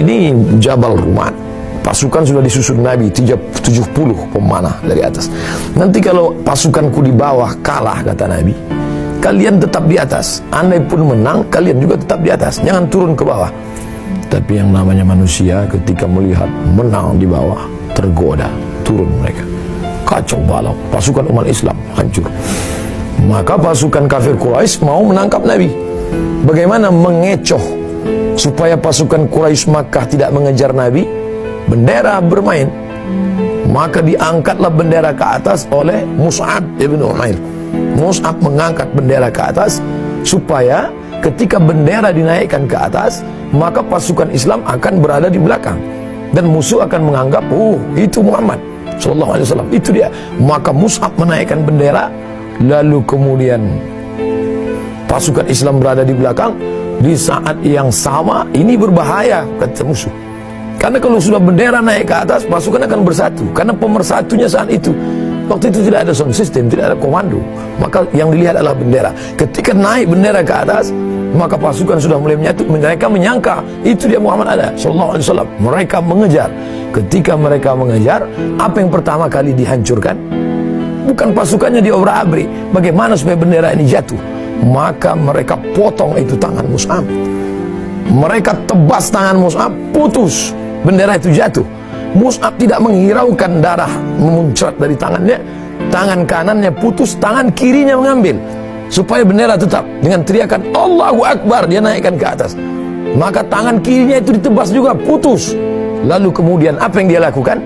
Ini Jabal Rumat. Pasukan sudah disusun Nabi 70 pemanah dari atas. Nanti kalau pasukanku di bawah kalah, kata Nabi, kalian tetap di atas. Andai pun menang, kalian juga tetap di atas. Jangan turun ke bawah. Tapi yang namanya manusia ketika melihat menang di bawah, tergoda, turun mereka. Kacau balau. Pasukan umat Islam hancur. Maka pasukan kafir Quraisy mau menangkap Nabi. Bagaimana mengecoh supaya pasukan Quraisy Makkah tidak mengejar Nabi? Bendera bermain. Maka diangkatlah bendera ke atas oleh Mus'ab ibn Umair. Mus'ab mengangkat bendera ke atas supaya ketika bendera dinaikkan ke atas, maka pasukan Islam akan berada di belakang dan musuh akan menganggap, oh, itu Muhammad sallallahu alaihi wasallam, itu dia. Maka Mus'ab menaikkan bendera, lalu kemudian pasukan Islam berada di belakang. Di saat yang sama, ini berbahaya, kata musuh. Karena kalau sudah bendera naik ke atas, pasukan akan bersatu. Karena pemersatunya saat itu, waktu itu tidak ada sound system, tidak ada komando. Maka yang dilihat adalah bendera. Ketika naik bendera ke atas, maka pasukan sudah mulai menyatu. Mereka menyangka itu dia Muhammad ada sallallahu alaihi wasallam. Mereka mengejar. Ketika mereka mengejar, apa yang pertama kali dihancurkan? Bukan pasukannya diobrak-abrik. Bagaimana supaya bendera ini jatuh? Maka mereka potong itu tangan Mus'ab. Mereka tebas tangan Mus'ab, putus. Bendera itu jatuh. Mus'ab tidak menghiraukan darah memuncrat dari tangannya. Tangan kanannya putus, tangan kirinya mengambil. Supaya bendera tetap. Dengan teriakan Allahu Akbar, dia naikkan ke atas. Maka tangan kirinya itu ditebas juga, putus. Lalu kemudian apa yang dia lakukan?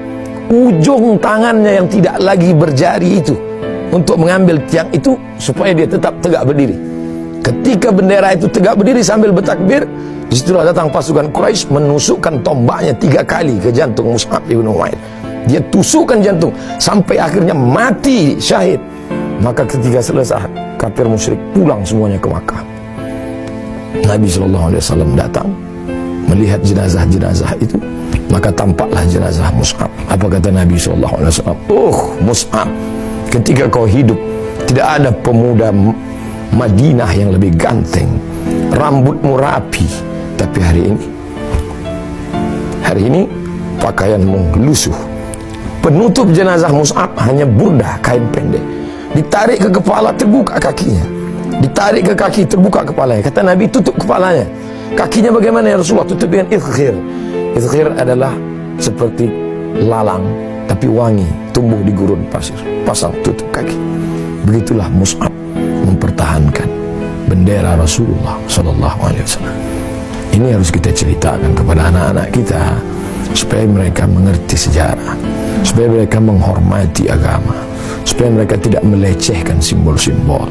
Ujung tangannya yang tidak lagi berjari itu, untuk mengambil tiang itu supaya dia tetap tegak berdiri. Ketika bendera itu tegak berdiri sambil bertakbir, disitulah datang pasukan Quraisy menusukkan tombaknya 3 kali ke jantung Mus'ab ibn Umair. Dia tusukkan jantung sampai akhirnya mati syahid. Maka ketika selesai, kafir musyrik pulang semuanya ke Makkah. Nabi SAW datang melihat jenazah-jenazah itu. Maka tampaklah jenazah Mus'ab. Apa kata Nabi SAW? Oh Mus'ab, ketika kau hidup, tidak ada pemuda Madinah yang lebih ganteng, rambutmu rapi. Tapi hari ini pakaianmu lusuh. Penutup jenazah Mus'ab hanya burdah, kain pendek. Ditarik ke kepala, terbuka kakinya. Ditarik ke kaki, terbuka kepalanya. Kata Nabi, tutup kepalanya. Kakinya bagaimana ya Rasulullah? Tutup dengan izkhir. Izkhir adalah seperti lalang, tapi wangi, tumbuh di gurun pasir. Pasang tutup kaki. Begitulah Mus'ab mempertahankan bendera Rasulullah sallallahu alaihi wasallam. Ini harus kita ceritakan kepada anak-anak kita supaya mereka mengerti sejarah, supaya mereka menghormati agama, supaya mereka tidak melecehkan simbol-simbol.